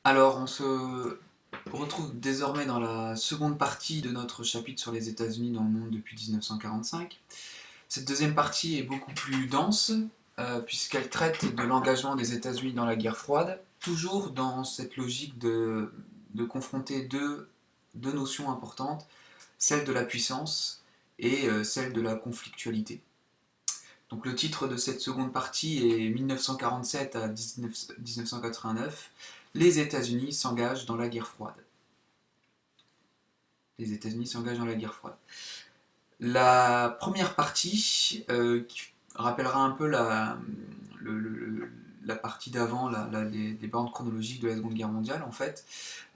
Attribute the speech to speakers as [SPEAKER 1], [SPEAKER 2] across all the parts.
[SPEAKER 1] Alors, on se retrouve désormais dans la seconde partie de notre chapitre sur les États-Unis dans le monde depuis 1945. Cette deuxième partie est beaucoup plus dense, puisqu'elle traite de l'engagement des États-Unis dans la guerre froide, toujours dans cette logique de confronter deux notions importantes, celle de la puissance et celle de la conflictualité. Donc le titre de cette seconde partie est 1947 à 1989, les États-Unis s'engagent dans la guerre froide. Les États-Unis s'engagent dans la guerre froide. La première partie, qui rappellera un peu la partie d'avant, les bornes chronologiques de la Seconde Guerre mondiale, en fait,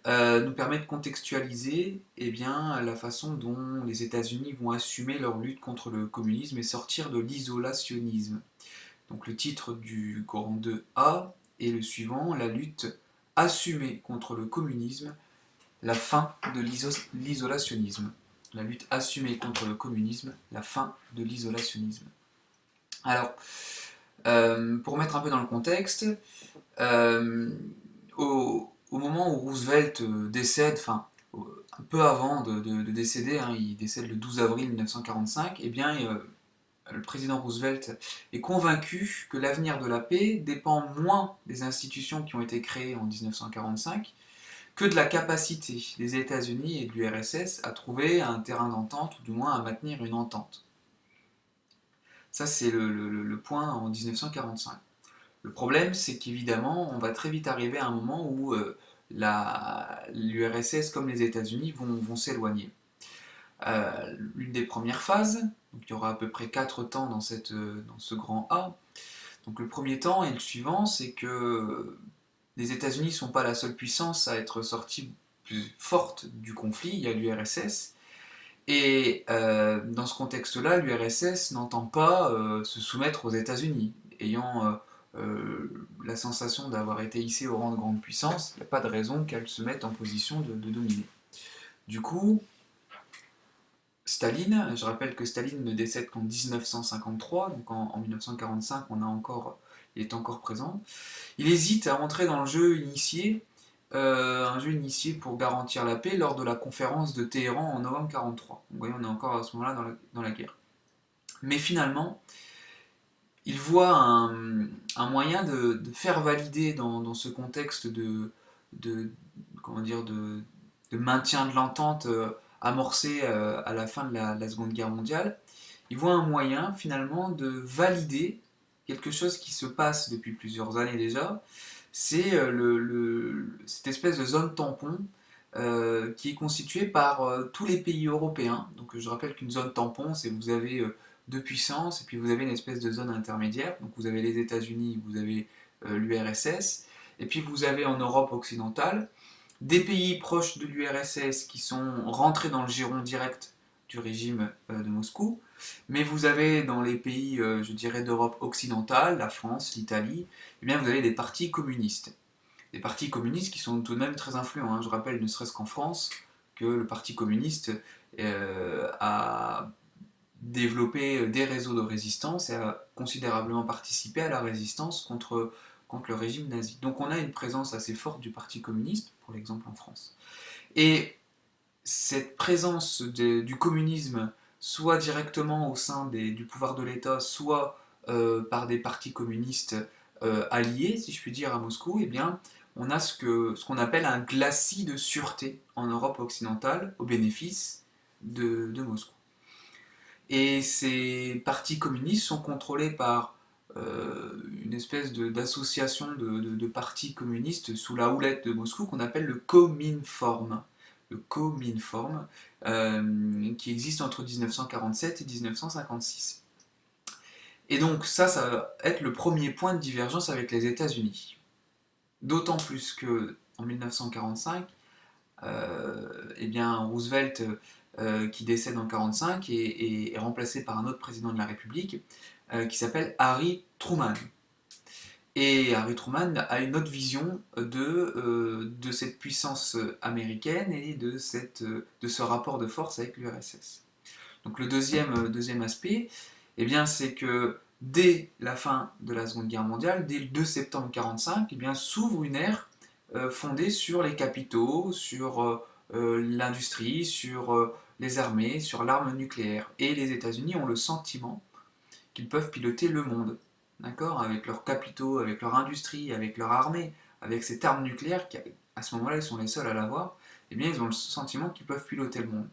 [SPEAKER 1] nous permet de contextualiser la façon dont les États-Unis vont assumer leur lutte contre le communisme et sortir de l'isolationnisme. Donc le titre du grand 2A est le suivant, la lutte assumée contre le communisme, la fin de l'isolationnisme. La lutte assumée contre le communisme, la fin de l'isolationnisme. Alors, pour mettre un peu dans le contexte, euh, au moment où Roosevelt décède, enfin, un peu avant de décéder, hein, il décède le 12 avril 1945, eh bien, le président Roosevelt est convaincu que l'avenir de la paix dépend moins des institutions qui ont été créées en 1945 que de la capacité des États-Unis et de l'URSS à trouver un terrain d'entente, ou du moins à maintenir une entente. Ça, c'est le point en 1945. Le problème, c'est qu'évidemment, on va très vite arriver à un moment où l'URSS comme les États-Unis vont s'éloigner. L'une des premières phases, donc il y aura à peu près 4 temps dans ce grand A. Donc le premier temps et le suivant, c'est que les États-Unis ne sont pas la seule puissance à être sortie plus forte du conflit, il y a l'URSS. Et dans ce contexte-là, l'URSS n'entend pas se soumettre aux États-Unis. Ayant la sensation d'avoir été hissée au rang de grande puissance, il n'y a pas de raison qu'elle se mette en position de dominer. Du coup, Staline, je rappelle que Staline ne décède qu'en 1953, donc en 1945 il est encore présent. Il hésite à entrer dans le jeu initié, un jeu initié pour garantir la paix lors de la conférence de Téhéran en novembre 1943. Vous voyez, on est encore à ce moment-là dans la guerre. Mais finalement, il voit un moyen de faire valider dans ce contexte de, comment dire, de maintien de l'entente amorcée à la fin de la Seconde Guerre mondiale, il voit un moyen finalement de valider quelque chose qui se passe depuis plusieurs années déjà, c'est cette espèce de zone tampon qui est constituée par tous les pays européens. Donc je rappelle qu'une zone tampon, c'est vous avez deux puissances et puis vous avez une espèce de zone intermédiaire. Donc vous avez les États-Unis, vous avez l'URSS, et puis vous avez en Europe occidentale des pays proches de l'URSS qui sont rentrés dans le giron direct du régime de Moscou, mais vous avez dans les pays, je dirais, d'Europe occidentale, la France, l'Italie, eh bien vous avez des partis communistes. Des partis communistes qui sont tout de même très influents. Hein. Je rappelle, ne serait-ce qu'en France, que le Parti communiste a développé des réseaux de résistance et a considérablement participé à la résistance contre le régime nazi. Donc on a une présence assez forte du Parti communiste, pour l'exemple en France. Et cette présence du communisme, soit directement au sein du pouvoir de l'État, soit par des partis communistes alliés, si je puis dire, à Moscou, eh bien, on a ce qu'on appelle un glacis de sûreté en Europe occidentale au bénéfice de Moscou. Et ces partis communistes sont contrôlés par une espèce d'association de partis communistes sous la houlette de Moscou qu'on appelle le Cominform. Le Cominform, qui existe entre 1947 et 1956. Et donc ça va être le premier point de divergence avec les États-Unis. D'autant plus que en 1945, eh bien, Roosevelt, qui décède en 1945, est remplacé par un autre président de la République qui s'appelle Harry Truman. Et Harry Truman a une autre vision de cette puissance américaine et de ce rapport de force avec l'URSS. Donc le deuxième aspect, eh bien, c'est que dès la fin de la Seconde Guerre mondiale, dès le 2 septembre 1945, eh bien, s'ouvre une ère fondée sur les capitaux, sur l'industrie, sur les armées, sur l'arme nucléaire. Et les États-Unis ont le sentiment qu'ils peuvent piloter le monde, d'accord, avec leurs capitaux, avec leur industrie, avec leur armée, avec cette arme nucléaire qui, à ce moment-là, ils sont les seuls à l'avoir. Eh bien, ils ont le sentiment qu'ils peuvent piloter le monde.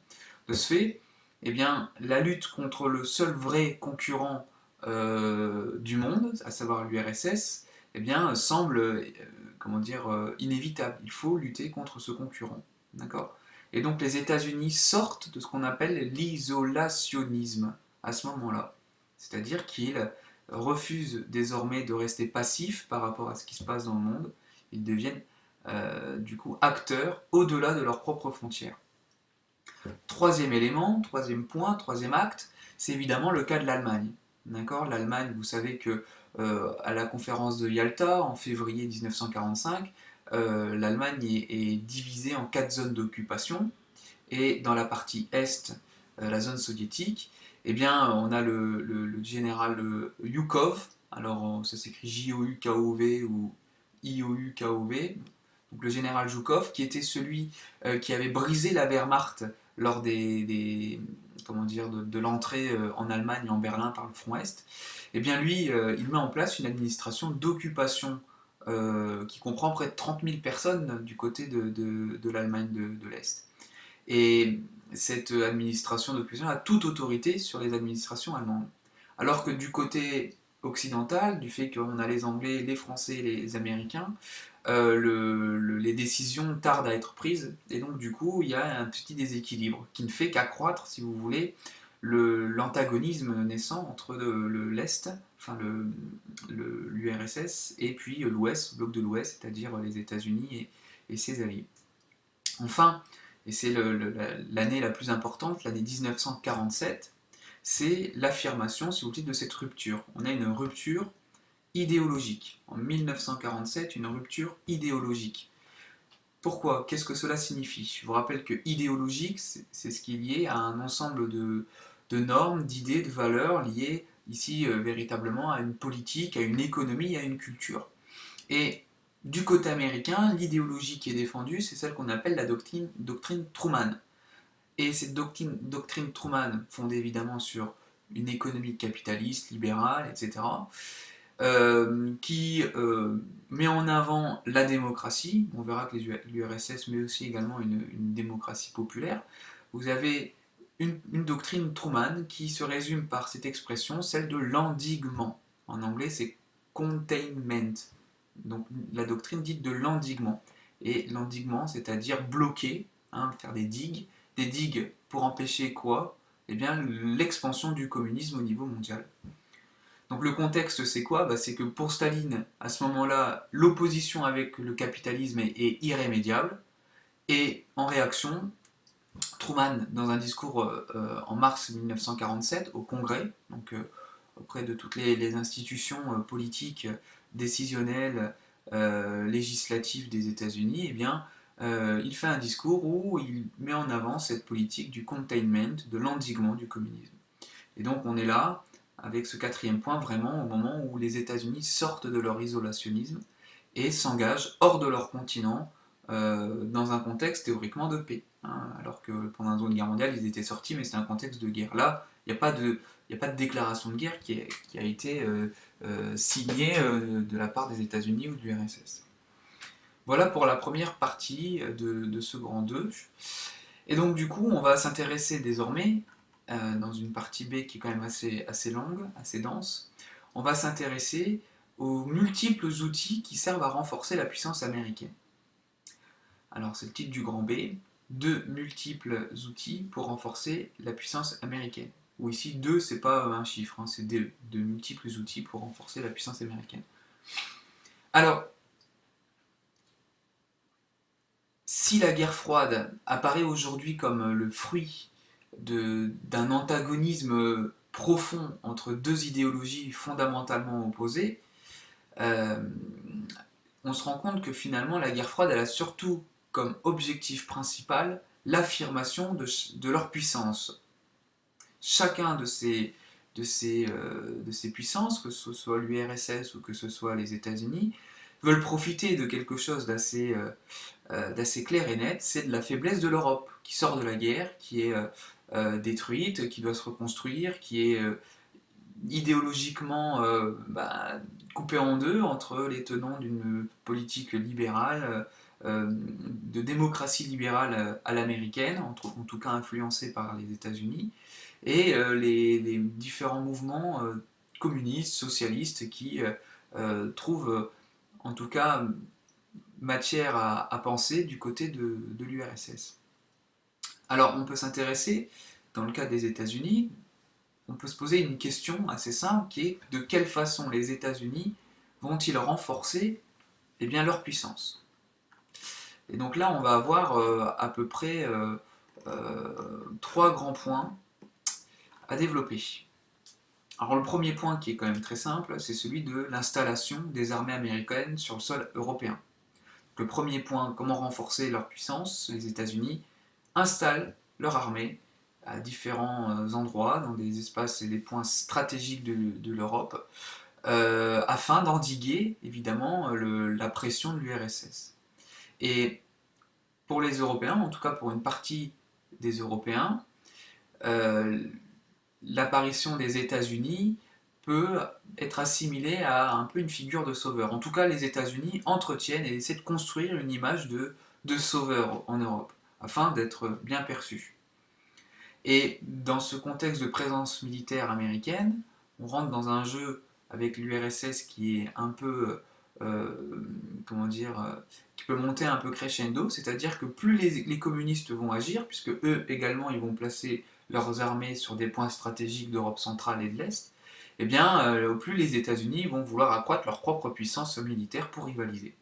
[SPEAKER 1] De ce fait, eh bien, la lutte contre le seul vrai concurrent du monde, à savoir l'URSS, eh bien, semble comment dire, inévitable. Il faut lutter contre ce concurrent. D'accord. Et donc les États-Unis sortent de ce qu'on appelle l'isolationnisme à ce moment-là. C'est-à-dire qu'ils refusent désormais de rester passifs par rapport à ce qui se passe dans le monde. Ils deviennent du coup acteurs au-delà de leurs propres frontières. Troisième élément, troisième point, troisième acte, c'est évidemment le cas de l'Allemagne. D'accord. L'Allemagne, vous savez que à la conférence de Yalta en février 1945, l'Allemagne est divisée en 4 zones d'occupation, et dans la partie est, la zone soviétique, eh bien, on a le général Yukov, alors ça s'écrit J-O-U-K-O-V ou I-O-U-K-O-V, donc le général Zhukov, qui était celui qui avait brisé la Wehrmacht lors comment dire, de l'entrée en Allemagne et en Berlin par le front Est. Eh bien lui, il met en place une administration d'occupation qui comprend près de 30 000 personnes du côté de l'Allemagne de l'Est. Et cette administration d'occupation a toute autorité sur les administrations allemandes. Alors que du côté occidental, du fait qu'on a les Anglais, les Français, les Américains, les décisions tardent à être prises, et donc du coup il y a un petit déséquilibre qui ne fait qu'accroître, si vous voulez, l'antagonisme naissant entre l'Est, enfin l'URSS, et puis l'Ouest, le bloc de l'Ouest, c'est-à-dire les États-Unis et ses alliés. Enfin, et c'est l'année la plus importante, l'année 1947, c'est l'affirmation, si vous voulez, de cette rupture. On a une rupture idéologique. En 1947, une rupture idéologique. Pourquoi? Qu'est-ce que cela signifie? Je vous rappelle que idéologique, c'est ce qui est lié à un ensemble de normes, d'idées, de valeurs liées ici véritablement à une politique, à une économie, à une culture. Et du côté américain, l'idéologie qui est défendue, c'est celle qu'on appelle la doctrine Truman. Et cette doctrine Truman, fondée évidemment sur une économie capitaliste, libérale, etc., qui met en avant la démocratie. On verra que l'URSS met aussi également une démocratie populaire. Vous avez une doctrine Truman qui se résume par cette expression, celle de l'endiguement. En anglais, c'est containment. Donc la doctrine dite de l'endiguement. Et l'endiguement, c'est-à-dire bloquer, hein, faire des digues pour empêcher quoi? Eh bien l'expansion du communisme au niveau mondial. Donc le contexte, c'est quoi? C'est que pour Staline, à ce moment-là, l'opposition avec le capitalisme est irrémédiable. Et en réaction, Truman, dans un discours en mars 1947 au Congrès, donc auprès de toutes les institutions politiques, décisionnelles, législatives des États-Unis, eh bien, il fait un discours où il met en avant cette politique du containment, de l'endiguement du communisme. Et donc on est là, avec ce quatrième point, vraiment au moment où les États-Unis sortent de leur isolationnisme et s'engagent hors de leur continent dans un contexte théoriquement de paix. Hein, alors que pendant la Seconde Guerre mondiale, ils étaient sortis, mais c'est un contexte de guerre. Là, il n'y a pas de déclaration de guerre qui a été signée de la part des États-Unis ou de l'URSS. Voilà pour la première partie de ce grand 2. Et donc du coup, on va s'intéresser désormais, dans une partie B qui est quand même assez longue, assez dense, on va s'intéresser aux multiples outils qui servent à renforcer la puissance américaine. Alors c'est le titre du grand B, deux multiples outils pour renforcer la puissance américaine. Ou ici, deux, c'est pas un chiffre, hein, c'est de multiples outils pour renforcer la puissance américaine. Alors, si la guerre froide apparaît aujourd'hui comme le fruit d'un antagonisme profond entre deux idéologies fondamentalement opposées, euh, on se rend compte que finalement la guerre froide elle a surtout comme objectif principal l'affirmation de leur puissance. Chacun de ces puissances, que ce soit l'URSS ou que ce soit les États-Unis, veulent profiter de quelque chose d'assez clair et net, c'est de la faiblesse de l'Europe, qui sort de la guerre, qui est détruite, qui doit se reconstruire, qui est idéologiquement coupée en deux entre les tenants d'une politique libérale, de démocratie libérale à l'américaine, en tout cas influencée par les États-Unis, et les différents mouvements communistes, socialistes qui trouvent en tout cas matière à penser du côté de l'URSS. Alors on peut s'intéresser, dans le cas des États-Unis, on peut se poser une question assez simple qui est de quelle façon les États-Unis vont-ils renforcer leur puissance. Et donc là on va avoir à peu près trois grands points à développer. Alors le premier point qui est quand même très simple, c'est celui de l'installation des armées américaines sur le sol européen. Le premier point, comment renforcer leur puissance, les États-Unis installent leur armée à différents endroits, dans des espaces et des points stratégiques de l'Europe, afin d'endiguer évidemment la pression de l'URSS. Et pour les Européens, en tout cas pour une partie des Européens, euh, l'apparition des États-Unis peut être assimilée à un peu une figure de sauveur. En tout cas, les États-Unis entretiennent et essaient de construire une image de sauveur en Europe, afin d'être bien perçus. Et dans ce contexte de présence militaire américaine, on rentre dans un jeu avec l'URSS qui est un peu, comment dire, qui peut monter un peu crescendo, c'est-à-dire que plus les communistes vont agir, puisque eux également ils vont placer leurs armées sur des points stratégiques d'Europe centrale et de l'Est, et bien, au plus les États-Unis vont vouloir accroître leur propre puissance militaire pour rivaliser.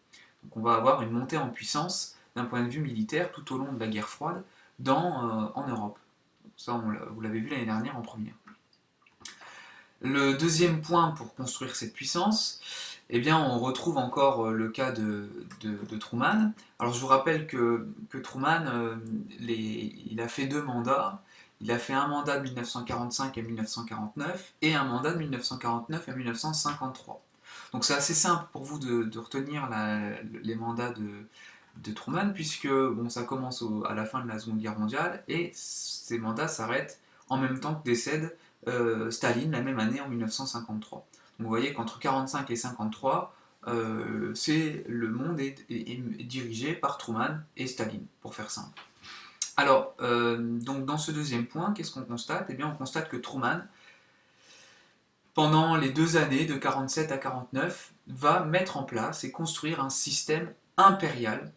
[SPEAKER 1] Donc on va avoir une montée en puissance d'un point de vue militaire tout au long de la guerre froide en Europe. Ça, vous l'avez vu l'année dernière en première. Le deuxième point pour construire cette puissance, eh bien, on retrouve encore le cas de Truman. Alors, je vous rappelle que Truman, il a fait deux mandats. Il a fait un mandat de 1945 à 1949 et un mandat de 1949 à 1953. Donc, c'est assez simple pour vous de retenir les mandats de Truman, puisque bon, ça commence à la fin de la Seconde Guerre mondiale et ces mandats s'arrêtent en même temps que décède Staline la même année en 1953. Donc vous voyez qu'entre 1945 et 1953, le monde est dirigé par Truman et Staline, pour faire simple. Alors, donc dans ce deuxième point, qu'est-ce qu'on constate? Eh bien, on constate que Truman, pendant les 2 années de 1947 à 1949, va mettre en place et construire un système impérial,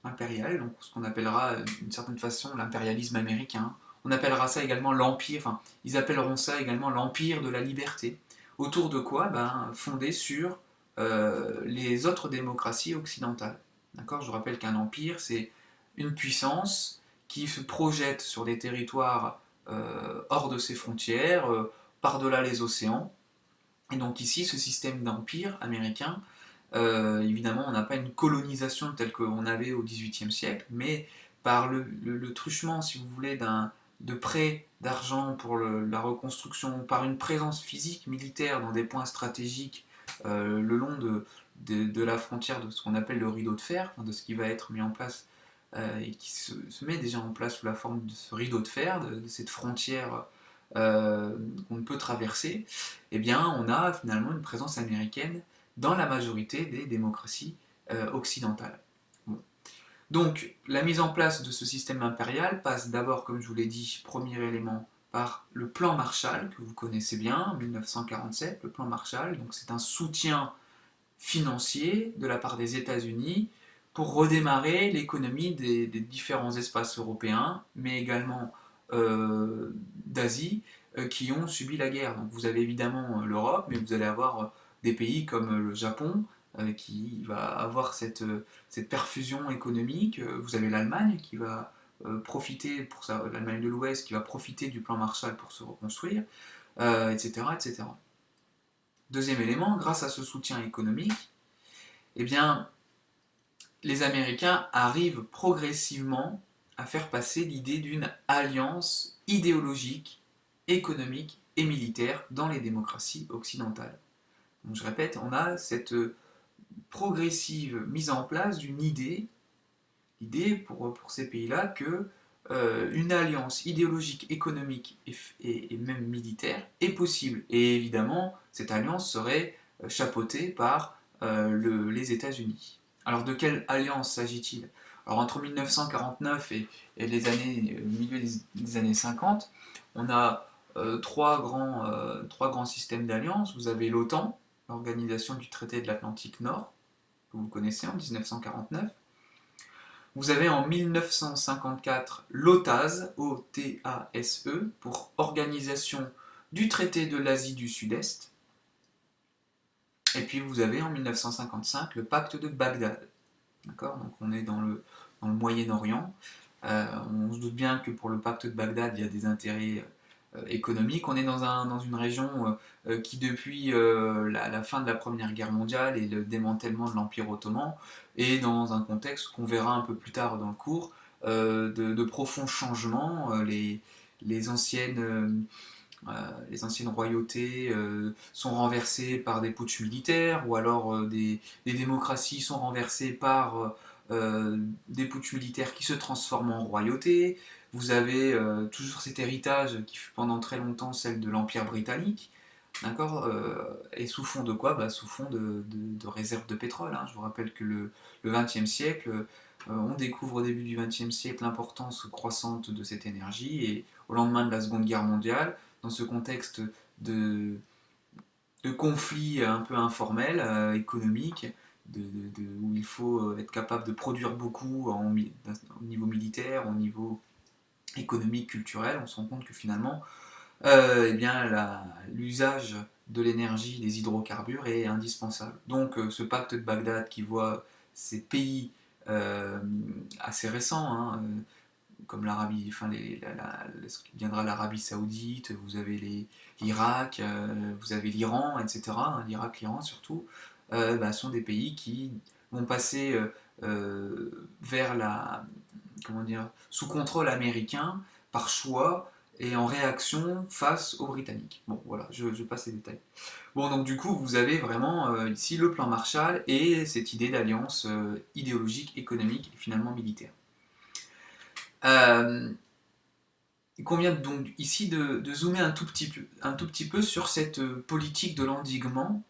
[SPEAKER 1] donc ce qu'on appellera d'une certaine façon l'impérialisme américain. On appellera ça également l'empire, enfin, ils appelleront ça également l'empire de la liberté. Autour de quoi? Fondé sur les autres démocraties occidentales. D'accord? Je vous rappelle qu'un empire, c'est une puissance qui se projette sur des territoires hors de ses frontières, par-delà les océans. Et donc ici, ce système d'empire américain, évidemment, on n'a pas une colonisation telle qu'on avait au XVIIIe siècle, mais par le truchement, si vous voulez, de prêts d'argent pour la reconstruction, par une présence physique militaire dans des points stratégiques le long de la frontière de ce qu'on appelle le rideau de fer, de ce qui va être mis en place et qui se met déjà en place sous la forme de ce rideau de fer, de cette frontière qu'on ne peut traverser, eh bien on a finalement une présence américaine dans la majorité des démocraties occidentales. Bon. Donc, la mise en place de ce système impérial passe d'abord, comme je vous l'ai dit, premier élément, par le plan Marshall, que vous connaissez bien, 1947, le plan Marshall. Donc, c'est un soutien financier de la part des États-Unis pour redémarrer l'économie des différents espaces européens, mais également d'Asie, qui ont subi la guerre. Donc, vous avez évidemment l'Europe, mais vous allez avoir des pays comme le Japon, qui va avoir cette perfusion économique. Vous avez l'Allemagne qui va profiter, l'Allemagne de l'Ouest qui va profiter du plan Marshall pour se reconstruire, etc., etc. Deuxième élément, grâce à ce soutien économique, eh bien, les Américains arrivent progressivement à faire passer l'idée d'une alliance idéologique, économique et militaire dans les démocraties occidentales. Donc, je répète, on a cette progressive mise en place d'une idée pour ces pays-là que une alliance idéologique, économique et même militaire est possible. Et évidemment, cette alliance serait chapeautée par les États-Unis. Alors de quelle alliance s'agit-il? Alors entre 1949 et le milieu des années 50, on a trois grands systèmes d'alliance. Vous avez l'OTAN, l'Organisation du traité de l'Atlantique Nord, que vous connaissez en 1949. Vous avez en 1954 l'OTASE, O-T-A-S-E, pour Organisation du traité de l'Asie du Sud-Est. Et puis vous avez en 1955 le pacte de Bagdad. D'accord? Donc on est dans le Moyen-Orient. On se doute bien que pour le pacte de Bagdad, il y a des intérêts économiques. On est dans une région qui, depuis la fin de la Première Guerre mondiale et le démantèlement de l'Empire ottoman, est dans un contexte qu'on verra un peu plus tard dans le cours, de profonds changements. Les les anciennes royautés sont renversées par des putschs militaires, ou alors des démocraties sont renversées par des putschs militaires qui se transforment en royauté. Vous avez toujours cet héritage qui fut pendant très longtemps celle de l'Empire britannique, d'accord, et sous fond de quoi? Bah, sous fond de réserves de pétrole, hein. Je vous rappelle que le XXe siècle, on découvre au début du XXe siècle l'importance croissante de cette énergie, et au lendemain de la Seconde Guerre mondiale, dans ce contexte de, de conflits un peu informels, économiques, où il faut être capable de produire beaucoup au niveau militaire, au niveau économique, culturel, on se rend compte que finalement, eh bien, l'usage de l'énergie, des hydrocarbures est indispensable. Donc ce pacte de Bagdad qui voit ces pays assez récents, hein, comme l'Arabie, enfin ce qui viendra l'Arabie Saoudite, vous avez l'Irak, vous avez l'Iran, etc. Hein, l'Irak, l'Iran surtout, bah, sont des pays qui vont passer vers comment dire, sous contrôle américain par choix et en réaction face aux Britanniques. Bon, voilà, je passe les détails. Bon, donc du coup, vous avez vraiment ici le plan Marshall et cette idée d'alliance idéologique, économique et finalement militaire. Il convient donc ici de zoomer un tout petit peu sur cette politique de l'endiguement,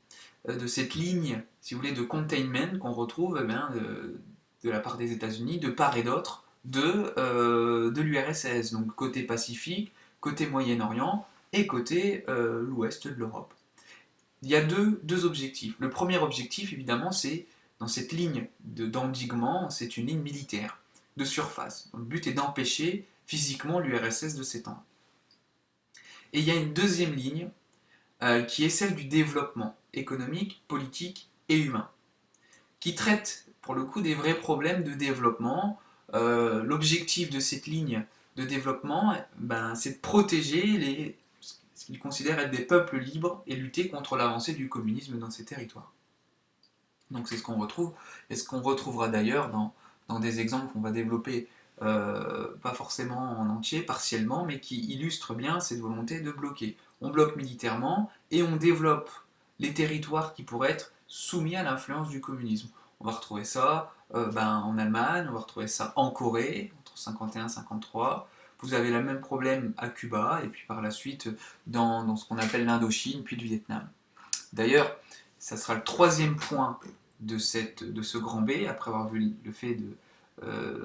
[SPEAKER 1] de cette ligne, si vous voulez, de containment qu'on retrouve de la part des États-Unis, de part et d'autre de l'URSS, donc côté Pacifique, côté Moyen-Orient et côté l'ouest de l'Europe. Il y a deux objectifs. Le premier objectif, évidemment, c'est dans cette ligne d'endiguement, c'est une ligne militaire de surface. Le but est d'empêcher physiquement l'URSS de s'étendre. Et il y a une deuxième ligne qui est celle du développement économique, politique et humain, qui traite pour le coup des vrais problèmes de développement. L'objectif de cette ligne de développement, ben, c'est de protéger ce qu'ils considèrent être des peuples libres et lutter contre l'avancée du communisme dans ces territoires. Donc c'est ce qu'on retrouve, et ce qu'on retrouvera d'ailleurs dans des exemples qu'on va développer, pas forcément en entier, partiellement, mais qui illustrent bien cette volonté de bloquer. On bloque militairement et on développe les territoires qui pourraient être soumis à l'influence du communisme. On va retrouver ça en Allemagne, on va retrouver ça en Corée, entre 51 et 53. Vous avez le même problème à Cuba, et puis par la suite dans ce qu'on appelle l'Indochine, puis le Vietnam. D'ailleurs, ça sera le troisième point de ce grand B, après avoir vu le fait de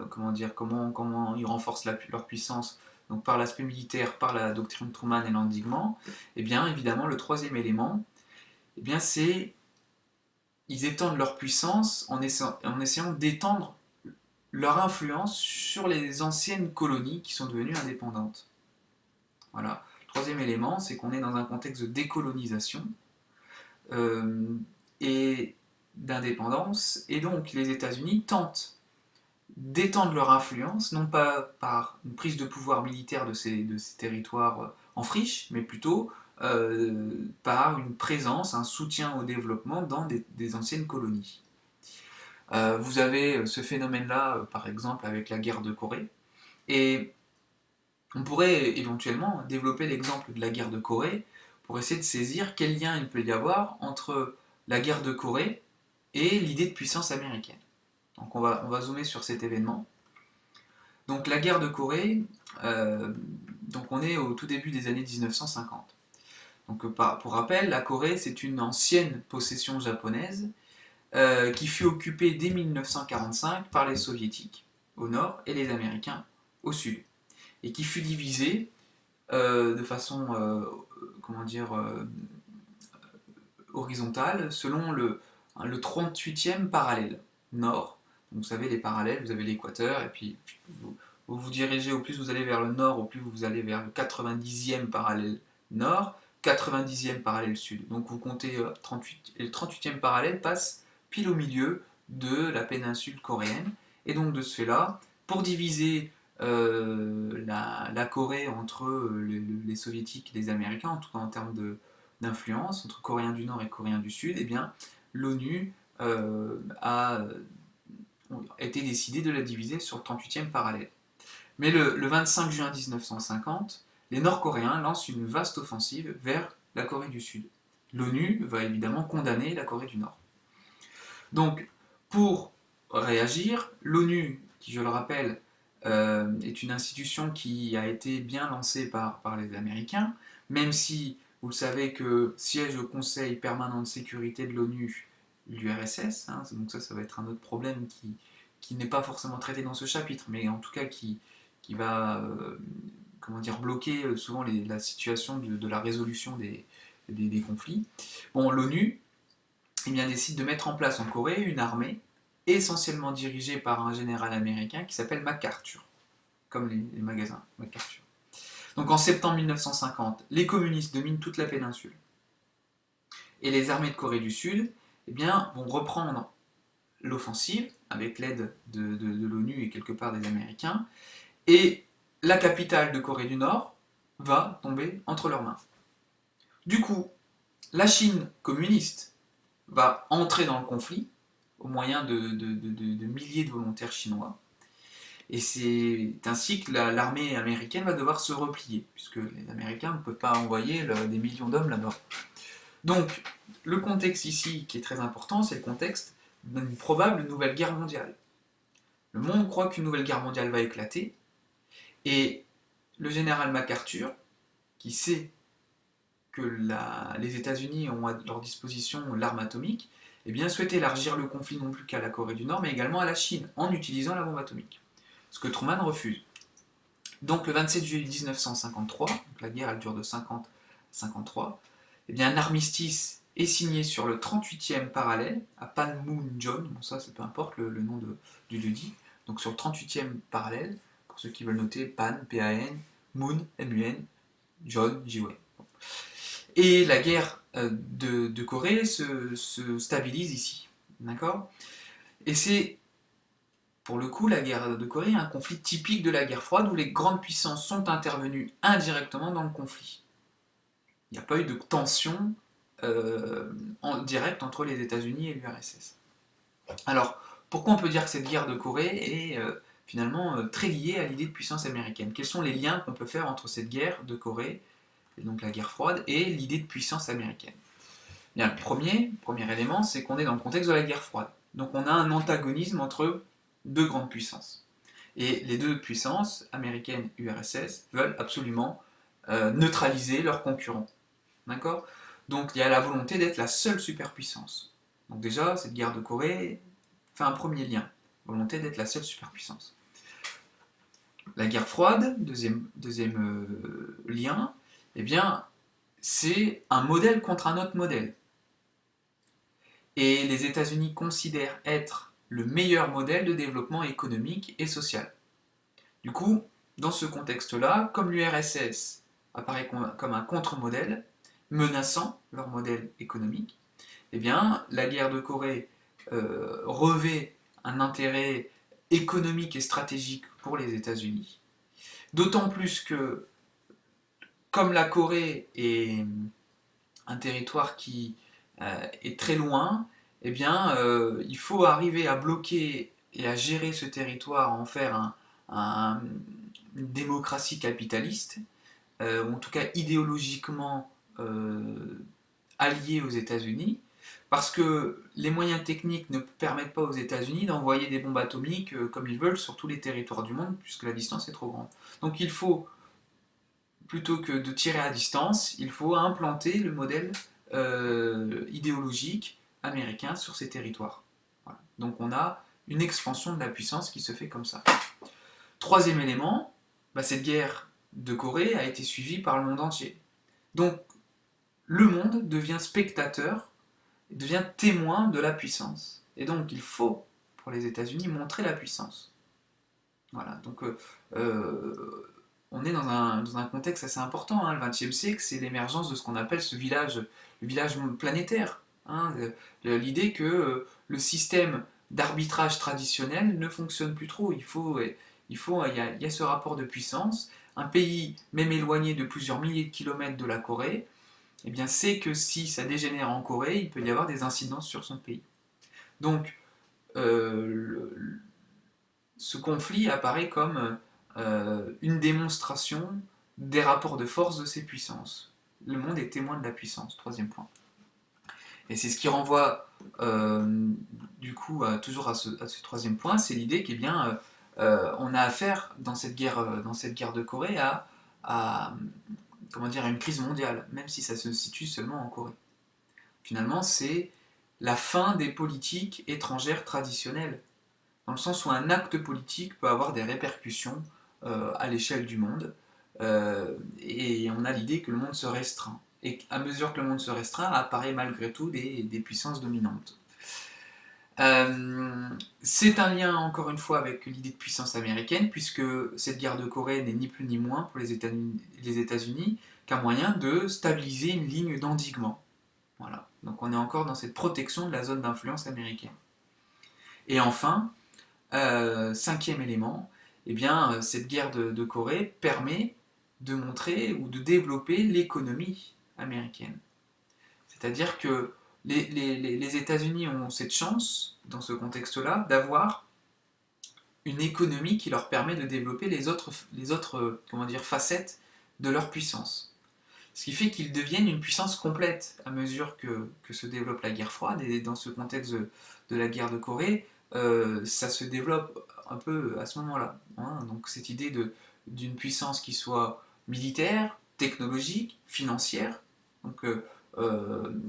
[SPEAKER 1] comment ils renforcent leur puissance, donc par l'aspect militaire, par la doctrine Truman et l'endiguement. Et bien évidemment, le troisième élément, eh bien c'est ils étendent leur puissance en essayant d'étendre leur influence sur les anciennes colonies qui sont devenues indépendantes. Voilà. Le troisième élément, c'est qu'on est dans un contexte de décolonisation et d'indépendance, et donc les États-Unis tentent d'étendre leur influence, non pas par une prise de pouvoir militaire de ces territoires en friche, mais plutôt par une présence, un soutien au développement dans des anciennes colonies. Vous avez ce phénomène-là, par exemple, avec la guerre de Corée, et on pourrait éventuellement développer l'exemple de la guerre de Corée pour essayer de saisir quel lien il peut y avoir entre la guerre de Corée et l'idée de puissance américaine. Donc on va zoomer sur cet événement. Donc la guerre de Corée, donc on est au tout début des années 1950. Donc pour rappel, la Corée c'est une ancienne possession japonaise qui fut occupée dès 1945 par les soviétiques au nord et les américains au sud, et qui fut divisée de façon comment dire, horizontale selon le 38e parallèle nord. Donc, vous savez, les parallèles, vous avez l'équateur, et puis vous vous dirigez, au plus vous allez vers le nord, au plus vous allez vers le 90e parallèle nord, 90e parallèle sud. Donc vous comptez 38, et le 38e parallèle passe pile au milieu de la péninsule coréenne. Et donc de ce fait-là, pour diviser la Corée entre les soviétiques et les américains, en tout cas en termes d'influence, entre Coréens du Nord et Coréens du Sud, eh bien l'ONU a été décidé de la diviser sur le 38e parallèle. Mais le 25 juin 1950, les Nord-Coréens lancent une vaste offensive vers la Corée du Sud. L'ONU va évidemment condamner la Corée du Nord. Donc, pour réagir, l'ONU, qui je le rappelle, est une institution qui a été bien lancée par les Américains, même si vous le savez que siège au Conseil permanent de sécurité de l'ONU l'URSS, hein, donc ça va être un autre problème qui n'est pas forcément traité dans ce chapitre, mais en tout cas qui va comment dire, bloquer souvent la situation de la résolution des conflits. Bon, l'ONU décide de mettre en place en Corée une armée essentiellement dirigée par un général américain qui s'appelle MacArthur, comme les magasins MacArthur. Donc en septembre 1950, les communistes dominent toute la péninsule. Et les armées de Corée du Sud vont reprendre l'offensive avec l'aide de l'ONU et quelque part des Américains. Et la capitale de Corée du Nord va tomber entre leurs mains. Du coup, la Chine communiste va entrer dans le conflit au moyen de milliers de volontaires chinois. Et c'est ainsi que l'armée américaine va devoir se replier, puisque les Américains ne peuvent pas envoyer des millions d'hommes là-bas. Donc, le contexte ici qui est très important, c'est le contexte d'une probable nouvelle guerre mondiale. Le monde croit qu'une nouvelle guerre mondiale va éclater, et le général MacArthur, qui sait que les États-Unis ont à leur disposition l'arme atomique, souhaite élargir le conflit non plus qu'à la Corée du Nord, mais également à la Chine, en utilisant la bombe atomique. Ce que Truman refuse. Donc le 27 juillet 1953, donc la guerre elle dure de 50 à 53, un armistice est signé sur le 38e parallèle, à Panmunjom, bon ça peu importe le nom du lieu-dit, donc sur le 38e parallèle, pour ceux qui veulent noter, Pan, P-A-N, Moon, M-U-N, John, J-W. Et la guerre de Corée se stabilise ici, d'accord? Et c'est, pour le coup, la guerre de Corée, un conflit typique de la guerre froide où les grandes puissances sont intervenues indirectement dans le conflit. Il n'y a pas eu de tension directe entre les États-Unis et l'URSS. Alors, pourquoi on peut dire que cette guerre de Corée est finalement très liée à l'idée de puissance américaine? Quels sont les liens qu'on peut faire entre cette guerre de Corée, et donc la guerre froide, et l'idée de puissance américaine? Bien, le premier élément, c'est qu'on est dans le contexte de la guerre froide. Donc on a un antagonisme entre deux grandes puissances. Et les deux puissances, américaines et URSS, veulent absolument neutraliser leurs concurrents. D'accord? Donc il y a la volonté d'être la seule superpuissance. Donc déjà, cette guerre de Corée fait un premier lien. Volonté d'être la seule superpuissance. La guerre froide, deuxième lien, c'est un modèle contre un autre modèle. Et les États-Unis considèrent être le meilleur modèle de développement économique et social. Du coup, dans ce contexte-là, comme l'URSS apparaît comme un contre-modèle, menaçant leur modèle économique, la guerre de Corée revêt un intérêt économique et stratégique pour les États-Unis. D'autant plus que, comme la Corée est un territoire qui est très loin, il faut arriver à bloquer et à gérer ce territoire, en faire une démocratie capitaliste, ou en tout cas idéologiquement alliée aux États-Unis, Parce que les moyens techniques ne permettent pas aux États-Unis d'envoyer des bombes atomiques comme ils veulent sur tous les territoires du monde, puisque la distance est trop grande. Donc il faut, plutôt que de tirer à distance, il faut implanter le modèle idéologique américain sur ces territoires. Voilà. Donc on a une expansion de la puissance qui se fait comme ça. Troisième élément, cette guerre de Corée a été suivie par le monde entier. Donc le monde devient spectateur, devient témoin de la puissance. Et donc il faut, pour les États-Unis, montrer la puissance. Voilà, donc on est dans un contexte assez important. Hein. Le XXe siècle, c'est l'émergence de ce qu'on appelle le village planétaire. Hein. L'idée que le système d'arbitrage traditionnel ne fonctionne plus trop. Il y a ce rapport de puissance. Un pays, même éloigné de plusieurs milliers de kilomètres de la Corée, eh bien, sait que si ça dégénère en Corée, il peut y avoir des incidences sur son pays. Donc, ce conflit apparaît comme une démonstration des rapports de force de ces puissances. Le monde est témoin de la puissance, troisième point. Et c'est ce qui renvoie du coup toujours à ce troisième point, c'est l'idée qu'on on a affaire dans cette guerre de Corée à comment dire, à une crise mondiale, même si ça se situe seulement en Corée. Finalement, c'est la fin des politiques étrangères traditionnelles, dans le sens où un acte politique peut avoir des répercussions à l'échelle du monde, et on a l'idée que le monde se restreint. Et à mesure que le monde se restreint, apparaît malgré tout des puissances dominantes. C'est un lien, encore une fois, avec l'idée de puissance américaine, puisque cette guerre de Corée n'est ni plus ni moins pour les États-Unis qu'un moyen de stabiliser une ligne d'endiguement. Voilà. Donc on est encore dans cette protection de la zone d'influence américaine. Et enfin, cinquième élément, eh bien, cette guerre de Corée permet de montrer ou de développer l'économie américaine. C'est-à-dire que les États-Unis ont cette chance, dans ce contexte-là, d'avoir une économie qui leur permet de développer les autres facettes de leur puissance. Ce qui fait qu'ils deviennent une puissance complète à mesure que se développe la guerre froide. Et dans ce contexte de la guerre de Corée, ça se développe un peu à ce moment-là. Hein. Donc cette idée d'une puissance qui soit militaire, technologique, financière. Donc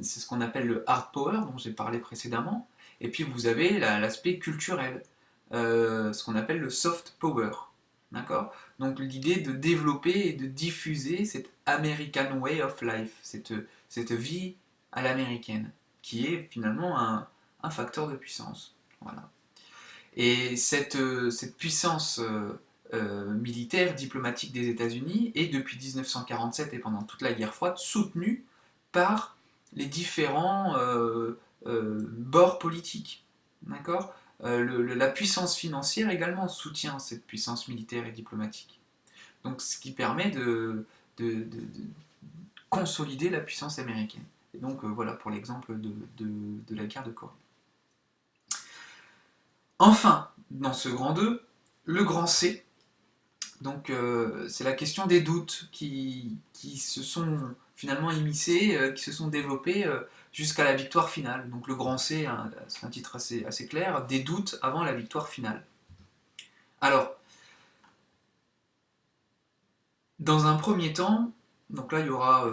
[SPEAKER 1] c'est ce qu'on appelle le hard power dont j'ai parlé précédemment. Et puis vous avez l'aspect culturel, ce qu'on appelle le soft power. D'accord ? Donc l'idée de développer et de diffuser cette American way of life, cette vie à l'américaine, qui est finalement un facteur de puissance. Voilà. Et cette puissance militaire, diplomatique des États-Unis est depuis 1947 et pendant toute la guerre froide soutenue par les différents bords politiques. D'accord ? La puissance financière également soutient cette puissance militaire et diplomatique. Donc ce qui permet de consolider la puissance américaine. Et donc voilà pour l'exemple de la guerre de Corée. Enfin, dans ce grand 2, le grand C. Donc c'est la question des doutes qui se sont finalement immiscés, qui se sont développés jusqu'à la victoire finale. Donc le grand C, hein, c'est un titre assez clair, des doutes avant la victoire finale. Alors, dans un premier temps, donc là il y aura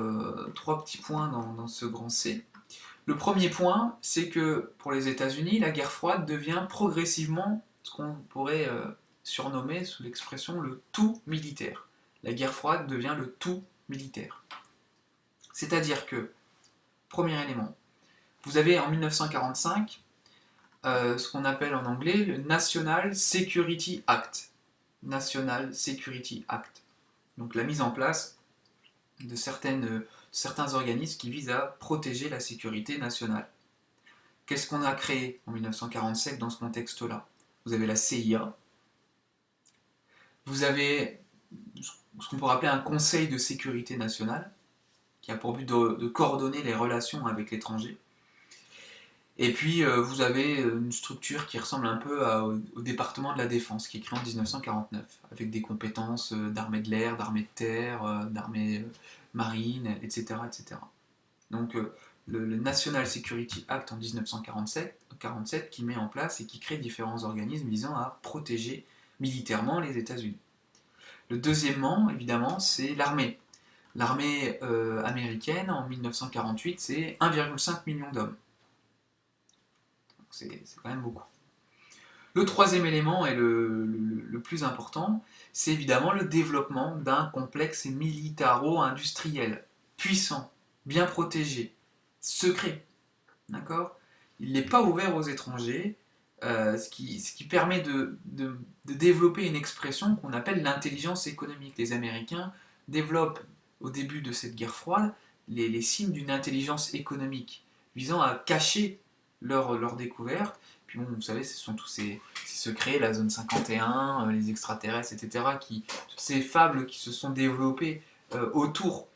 [SPEAKER 1] 3 petits points dans ce grand C. Le premier point, c'est que pour les États-Unis, la guerre froide devient progressivement ce qu'on pourrait surnommer sous l'expression le tout militaire. La guerre froide devient le tout militaire. C'est-à-dire que, premier élément, vous avez en 1945 ce qu'on appelle en anglais le National Security Act. National Security Act. Donc la mise en place de certains organismes qui visent à protéger la sécurité nationale. Qu'est-ce qu'on a créé en 1947 dans ce contexte-là ? Vous avez la CIA, vous avez ce qu'on pourrait appeler un conseil de sécurité nationale, qui a pour but de coordonner les relations avec l'étranger. Et puis vous avez une structure qui ressemble un peu au département de la défense, qui est créé en 1949, avec des compétences d'armée de l'air, d'armée de terre, d'armée marine, etc., etc. Donc le National Security Act en 1947 qui met en place et qui crée différents organismes visant à protéger militairement les États-Unis. Le deuxièmement, évidemment, c'est l'armée. L'armée américaine, en 1948, c'est 1,5 million d'hommes. C'est quand même beaucoup. Le troisième élément, et le plus important, c'est évidemment le développement d'un complexe militaro-industriel, puissant, bien protégé, secret. D'accord? Il n'est pas ouvert aux étrangers, ce qui permet de développer une expression qu'on appelle l'intelligence économique. Les Américains développent, au début de cette guerre froide, les signes d'une intelligence économique, visant à cacher leurs découvertes. Puis bon, vous savez, ce sont tous ces secrets, la zone 51, les extraterrestres, etc., toutes ces fables qui se sont développées autour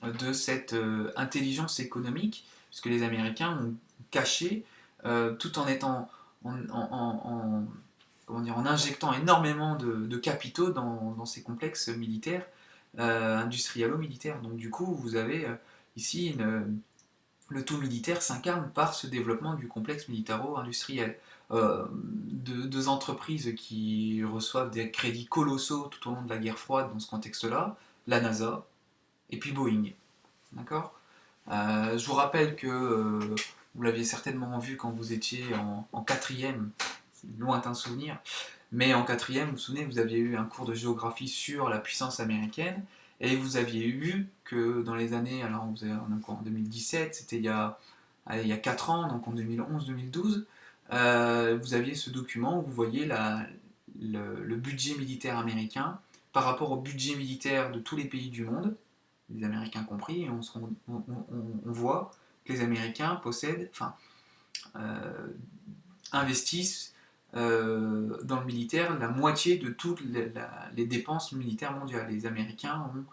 [SPEAKER 1] de cette intelligence économique, puisque les Américains ont caché, tout en étant en injectant énormément de capitaux dans ces complexes militaires, industrialo-militaires. Donc du coup, vous avez ici le tout militaire s'incarne par ce développement du complexe militaro-industriel. Deux entreprises qui reçoivent des crédits colossaux tout au long de la guerre froide dans ce contexte-là, la NASA et puis Boeing. D'accord? Je vous rappelle que vous l'aviez certainement vu quand vous étiez en quatrième, c'est un lointain souvenir, mais en quatrième, vous vous souvenez, vous aviez eu un cours de géographie sur la puissance américaine, et vous aviez vu que dans les années, alors on est en 2017, c'était il y a 4 ans, donc en 2011-2012, vous aviez ce document où vous voyez le budget militaire américain par rapport au budget militaire de tous les pays du monde, les Américains compris, et on voit que les Américains possèdent, investissent dans le militaire la moitié de toutes les dépenses militaires mondiales. Les Américains ont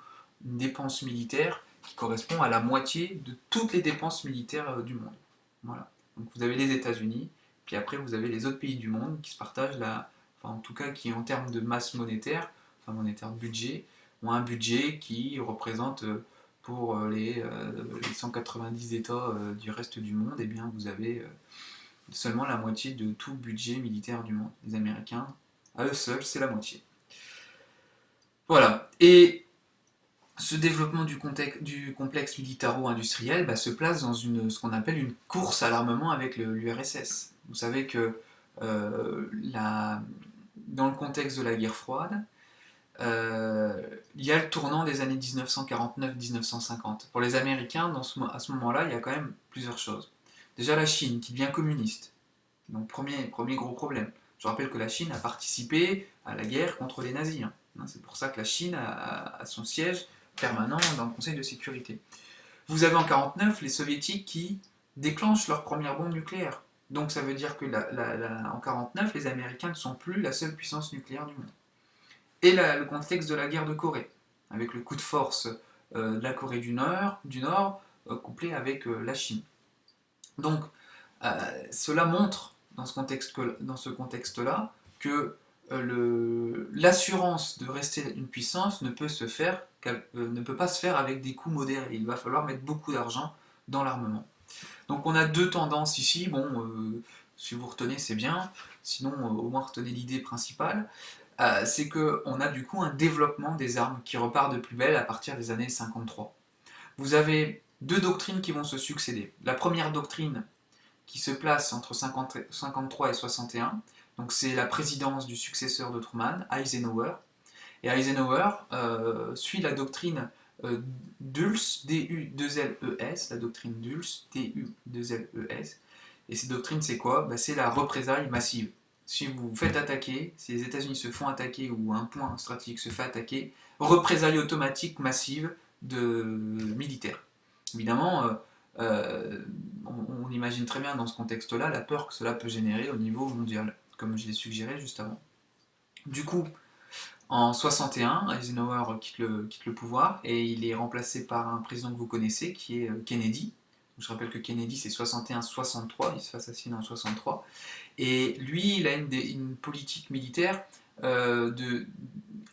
[SPEAKER 1] une dépense militaire qui correspond à la moitié de toutes les dépenses militaires du monde. Voilà. Donc vous avez les États-Unis, puis après vous avez les autres pays du monde qui se partagent en tout cas qui en termes de masse monétaire, monétaire de budget, ont un budget qui représente pour les 190 États du reste du monde, et bien vous avez seulement la moitié de tout budget militaire du monde. Les Américains, à eux seuls, c'est la moitié. Voilà. Et ce développement du complexe militaro-industriel se place dans ce qu'on appelle une course à l'armement avec l'URSS. Vous savez que dans le contexte de la guerre froide, il y a le tournant des années 1949-1950. Pour les Américains, à ce moment-là, il y a quand même plusieurs choses. Déjà la Chine, qui devient communiste. Donc premier gros problème. Je rappelle que la Chine a participé à la guerre contre les nazis. C'est pour ça que la Chine a son siège permanent dans le Conseil de sécurité. Vous avez en 1949 les soviétiques qui déclenchent leur première bombe nucléaire. Donc ça veut dire que en 1949, les Américains ne sont plus la seule puissance nucléaire du monde. Et le contexte de la guerre de Corée, avec le coup de force de la Corée du Nord couplé avec la Chine. Donc, cela montre, dans ce contexte-là, que l'assurance de rester une puissance ne peut pas se faire avec des coûts modérés. Il va falloir mettre beaucoup d'argent dans l'armement. Donc on a deux tendances ici. Bon, si vous retenez, c'est bien. Sinon, au moins retenez l'idée principale. C'est qu'on a du coup un développement des armes qui repart de plus belle à partir des années 53. Vous avez deux doctrines qui vont se succéder. La première doctrine qui se place entre 53 et 61, donc c'est la présidence du successeur de Truman, Eisenhower. Et Eisenhower suit la doctrine Dulles, D-U-2-L-E-S, la doctrine Dulles, D-U-2-L-E-S. Et cette doctrine, c'est quoi? C'est la représaille massive. Si vous vous faites attaquer, si les États-Unis se font attaquer ou un point stratégique se fait attaquer, représailles automatiques massives militaires. Évidemment, on imagine très bien dans ce contexte-là la peur que cela peut générer au niveau mondial, comme je l'ai suggéré juste avant. Du coup, en 61, Eisenhower quitte le pouvoir et il est remplacé par un président que vous connaissez qui est Kennedy. Je rappelle que Kennedy c'est 61-63, il se fait assassiner en 63. Et lui, il a une politique militaire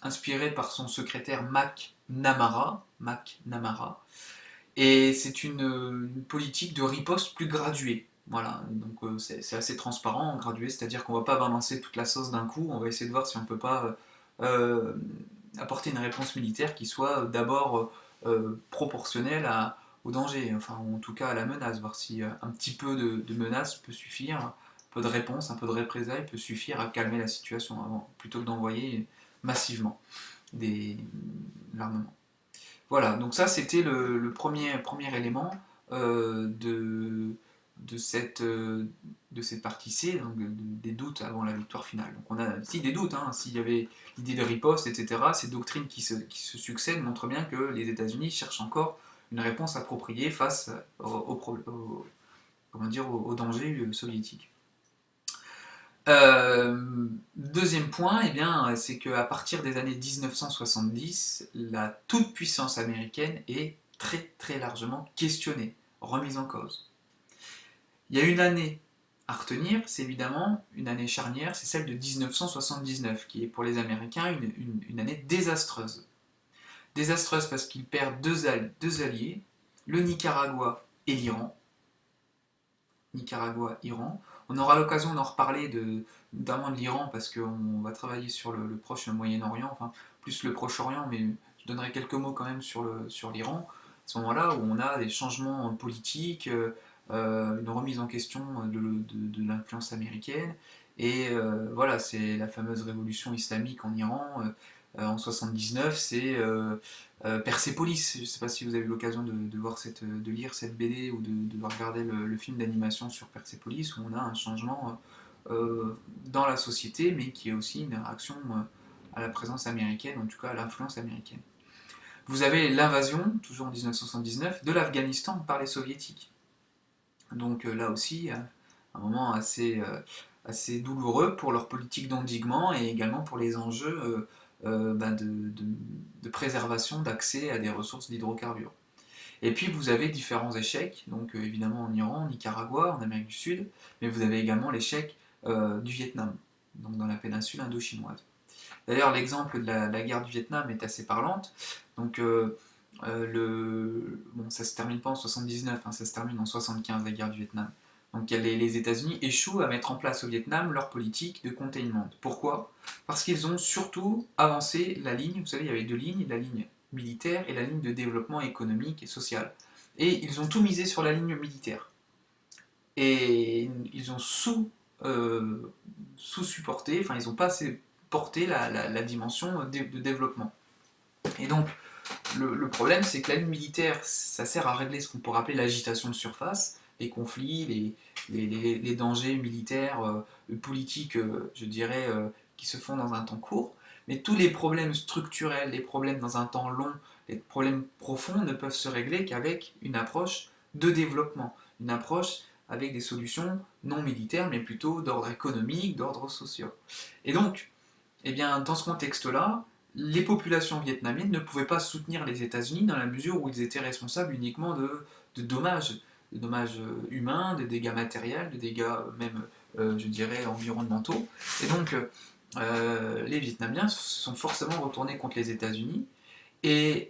[SPEAKER 1] inspirée par son secrétaire McNamara. Et c'est une politique de riposte plus graduée. Voilà, donc c'est assez transparent, gradué, c'est-à-dire qu'on ne va pas balancer toute la sauce d'un coup, on va essayer de voir si on ne peut pas apporter une réponse militaire qui soit d'abord proportionnelle au danger, enfin en tout cas à la menace, voir si un petit peu de menace peut suffire, un peu de réponse, un peu de représailles peut suffire à calmer la situation avant, plutôt que d'envoyer massivement l'armement. Voilà, donc ça c'était le premier élément de cette partie C, donc des doutes avant la victoire finale. Donc on a si des doutes, hein, s'il y avait l'idée de riposte, etc., ces doctrines qui se succèdent montrent bien que les États-Unis cherchent encore une réponse appropriée face comment dire, au danger soviétique. Deuxième point, eh bien, c'est qu'à partir des années 1970, la toute-puissance américaine est très très largement questionnée, remise en cause. Il y a une année à retenir, c'est évidemment une année charnière, c'est celle de 1979, qui est pour les Américains une année désastreuse. Désastreuse parce qu'ils perdent deux alliés, le Nicaragua et l'Iran. Nicaragua, Iran. On aura l'occasion d'en reparler, notamment de l'Iran, parce qu'on va travailler sur le Proche et le Moyen-Orient, enfin plus le Proche-Orient, mais je donnerai quelques mots quand même sur l'Iran. À ce moment-là, où on a des changements politiques, une remise en question de l'influence américaine, et voilà, c'est la fameuse révolution islamique en Iran. En 79, c'est Persepolis. Je ne sais pas si vous avez eu l'occasion de lire cette BD ou de regarder le film d'animation sur Persepolis, où on a un changement dans la société, mais qui est aussi une réaction à la présence américaine, en tout cas à l'influence américaine. Vous avez l'invasion, toujours en 1979, de l'Afghanistan par les soviétiques. Donc là aussi, un moment assez douloureux pour leur politique d'endiguement et également pour les enjeux de préservation d'accès à des ressources d'hydrocarbures. Et puis vous avez différents échecs, donc évidemment en Iran, en Nicaragua, en Amérique du Sud, mais vous avez également l'échec du Vietnam, donc dans la péninsule indo-chinoise. D'ailleurs, l'exemple de la guerre du Vietnam est assez parlante. Donc, bon, ça se termine pas en 79, hein, ça se termine en 75, la guerre du Vietnam. Donc les États-Unis échouent à mettre en place au Vietnam leur politique de containment. Pourquoi? Parce qu'ils ont surtout avancé la ligne, vous savez, il y avait deux lignes, la ligne militaire et la ligne de développement économique et social. Et ils ont tout misé sur la ligne militaire. Et ils ont sous-supporté, enfin ils n'ont pas assez porté la dimension de développement. Et donc, le problème, c'est que la ligne militaire, ça sert à régler ce qu'on pourrait appeler l'agitation de surface, les conflits, les dangers militaires, politiques, je dirais, qui se font dans un temps court. Mais tous les problèmes structurels, les problèmes dans un temps long, les problèmes profonds ne peuvent se régler qu'avec une approche de développement, une approche avec des solutions non militaires, mais plutôt d'ordre économique, d'ordre social. Et donc, eh bien, dans ce contexte-là, les populations vietnamiennes ne pouvaient pas soutenir les États-Unis dans la mesure où ils étaient responsables uniquement de dommages humains, de dégâts matériels, de dégâts même, je dirais, environnementaux. Et donc, les Vietnamiens sont forcément retournés contre les États-Unis. Et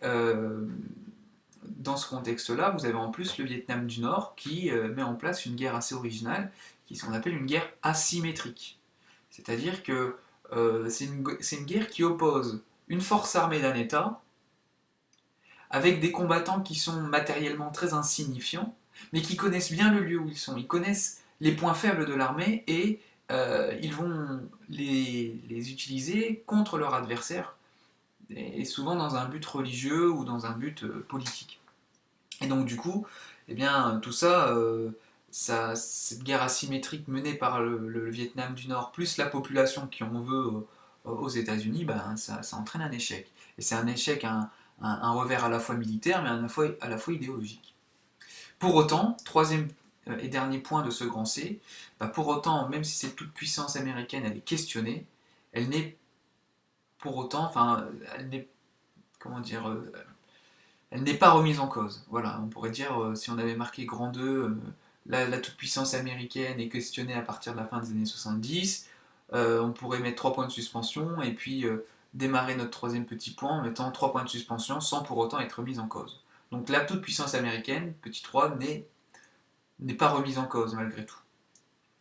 [SPEAKER 1] dans ce contexte-là, vous avez en plus le Vietnam du Nord qui met en place une guerre assez originale, qui est ce qu'on appelle une guerre asymétrique. C'est-à-dire que c'est une guerre qui oppose une force armée d'un État avec des combattants qui sont matériellement très insignifiants, mais qui connaissent bien le lieu où ils sont. Ils connaissent les points faibles de l'armée et ils vont les utiliser contre leur adversaire, et souvent dans un but religieux ou dans un but politique. Et donc du coup, eh bien, tout ça, cette guerre asymétrique menée par le Vietnam du Nord, plus la population qui en veut aux États-Unis, ben, ça entraîne un échec. Et c'est un échec, un revers à la fois militaire, mais à la fois idéologique. Pour autant, troisième et dernier point de ce grand C, ben, pour autant, même si cette toute-puissance américaine elle est questionnée, elle n'est pour autant, enfin, elle n'est, comment dire, elle n'est pas remise en cause. Voilà, on pourrait dire, si on avait marqué grand 2, la toute-puissance américaine est questionnée à partir de la fin des années 70, on pourrait mettre 3 points de suspension, et puis démarrer notre troisième petit point en mettant 3 points de suspension sans pour autant être remise en cause. Donc la toute-puissance américaine, petit 3, n'est pas remise en cause malgré tout.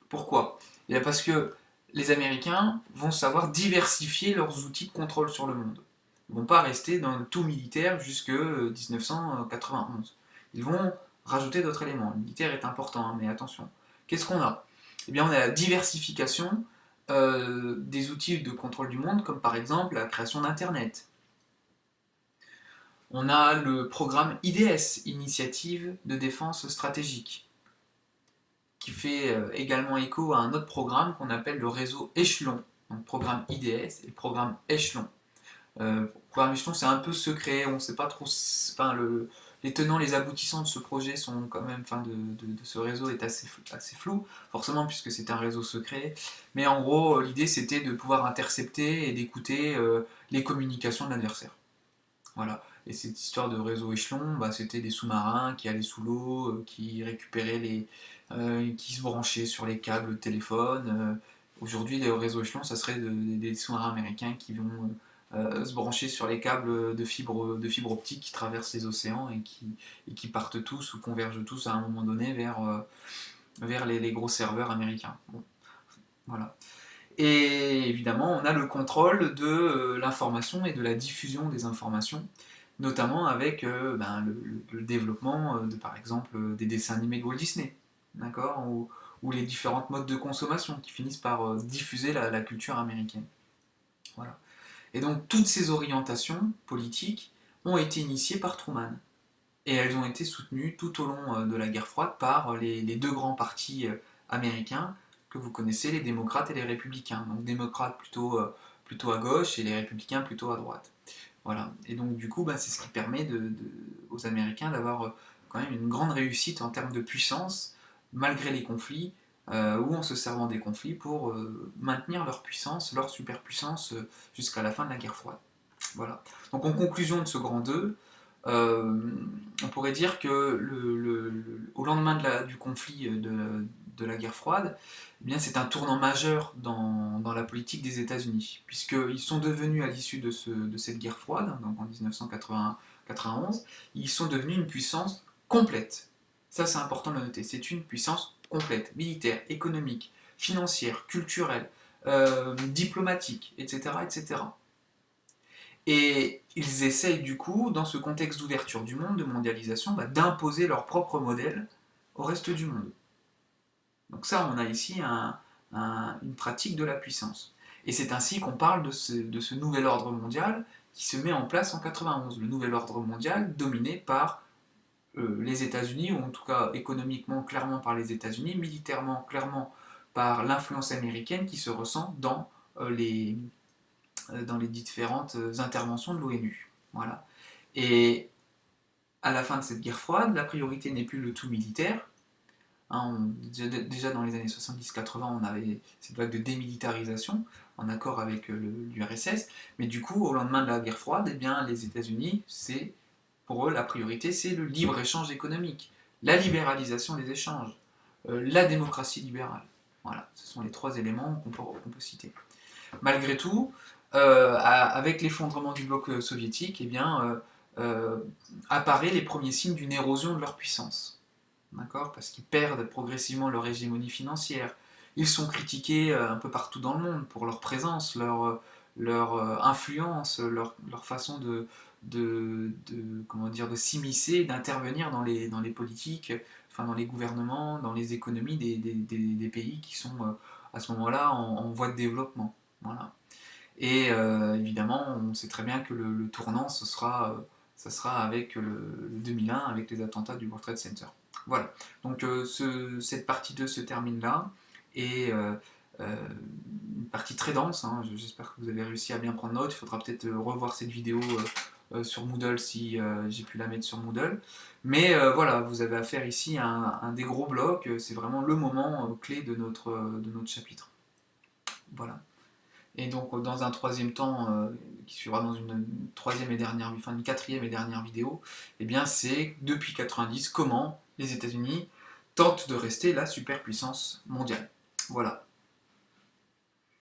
[SPEAKER 1] Pourquoi? Eh bien parce que les Américains vont savoir diversifier leurs outils de contrôle sur le monde. Ils ne vont pas rester dans le tout militaire jusqu'en 1991. Ils vont rajouter d'autres éléments. Le militaire est important, hein, mais attention. Qu'est-ce qu'on a? Eh bien, on a la diversification des outils de contrôle du monde, comme par exemple la création d'Internet. On a le programme IDS, Initiative de défense stratégique, qui fait également écho à un autre programme qu'on appelle le réseau Échelon. Donc programme IDS et programme Échelon. Programme Échelon, c'est un peu secret, on ne sait pas trop. Enfin, les tenants, les aboutissants de ce projet sont quand même, enfin, de ce réseau est assez flou, forcément puisque c'est un réseau secret. Mais en gros, l'idée c'était de pouvoir intercepter et d'écouter les communications de l'adversaire. Voilà. Et cette histoire de réseau échelon, bah, c'était des sous-marins qui allaient sous l'eau, qui récupéraient qui se branchaient sur les câbles de téléphone. Aujourd'hui, les réseaux échelons, ça serait des sous-marins américains qui vont se brancher sur les câbles de fibre optique qui traversent les océans et qui partent tous ou convergent tous à un moment donné vers les gros serveurs américains. Bon, voilà. Et évidemment, on a le contrôle de l'information et de la diffusion des informations, notamment avec le développement par exemple, des dessins animés de Walt Disney, d'accord, ou les différentes modes de consommation qui finissent par diffuser la culture américaine. Voilà. Et donc, toutes ces orientations politiques ont été initiées par Truman. Et elles ont été soutenues tout au long de la guerre froide par les deux grands partis américains que vous connaissez, les démocrates et les républicains. Donc démocrates plutôt à gauche et les républicains plutôt à droite. Voilà. Et donc du coup, c'est ce qui permet aux Américains d'avoir quand même une grande réussite en termes de puissance, malgré les conflits, ou en se servant des conflits pour maintenir leur puissance, leur superpuissance jusqu'à la fin de la guerre froide. Voilà. Donc en conclusion de ce grand 2, on pourrait dire que au lendemain du conflit de la guerre froide, eh bien, c'est un tournant majeur dans la politique des États-Unis, puisqu'ils sont devenus, à l'issue de cette guerre froide, donc en 1991, ils sont devenus une puissance complète. Ça, c'est important de le noter. C'est une puissance complète, militaire, économique, financière, culturelle, diplomatique, etc., etc. Et ils essayent du coup, dans ce contexte d'ouverture du monde, de mondialisation, d'imposer leur propre modèle au reste du monde. Donc ça, on a ici une pratique de la puissance. Et c'est ainsi qu'on parle de ce nouvel ordre mondial qui se met en place en 91. Le nouvel ordre mondial dominé par les États-Unis, ou en tout cas économiquement clairement par les États-Unis, militairement clairement par l'influence américaine qui se ressent dans les différentes interventions de l'ONU. Voilà. Et à la fin de cette guerre froide, la priorité n'est plus le tout militaire. Déjà dans les années 70-80, on avait cette vague de démilitarisation en accord avec l'URSS, mais du coup, au lendemain de la guerre froide, eh bien, les États-Unis, pour eux, la priorité, c'est le libre-échange économique, la libéralisation des échanges, la démocratie libérale. Voilà, ce sont les trois éléments qu'on peut citer. Malgré tout, avec l'effondrement du bloc soviétique, eh bien, apparaissent les premiers signes d'une érosion de leur puissance. D'accord, parce qu'ils perdent progressivement leur hégémonie financière. Ils sont critiqués un peu partout dans le monde pour leur présence, leur influence, leur façon comment dire, de s'immiscer, d'intervenir dans les politiques, enfin dans les gouvernements, dans les économies des pays qui sont à ce moment-là en voie de développement. Voilà. Et évidemment, on sait très bien que le tournant, ça sera avec le 2001, avec les attentats du World Trade Center. Voilà, donc cette partie 2 se termine là, et une partie très dense, hein. J'espère que vous avez réussi à bien prendre note. Il faudra peut-être revoir cette vidéo sur Moodle si j'ai pu la mettre sur Moodle. Mais voilà, vous avez affaire ici à un des gros blocs, c'est vraiment le moment clé de notre chapitre. Voilà. Et donc dans un troisième temps, qui suivra dans une troisième et dernière, enfin une quatrième et dernière vidéo, eh bien c'est depuis 90 comment les États-Unis tentent de rester la superpuissance mondiale. Voilà.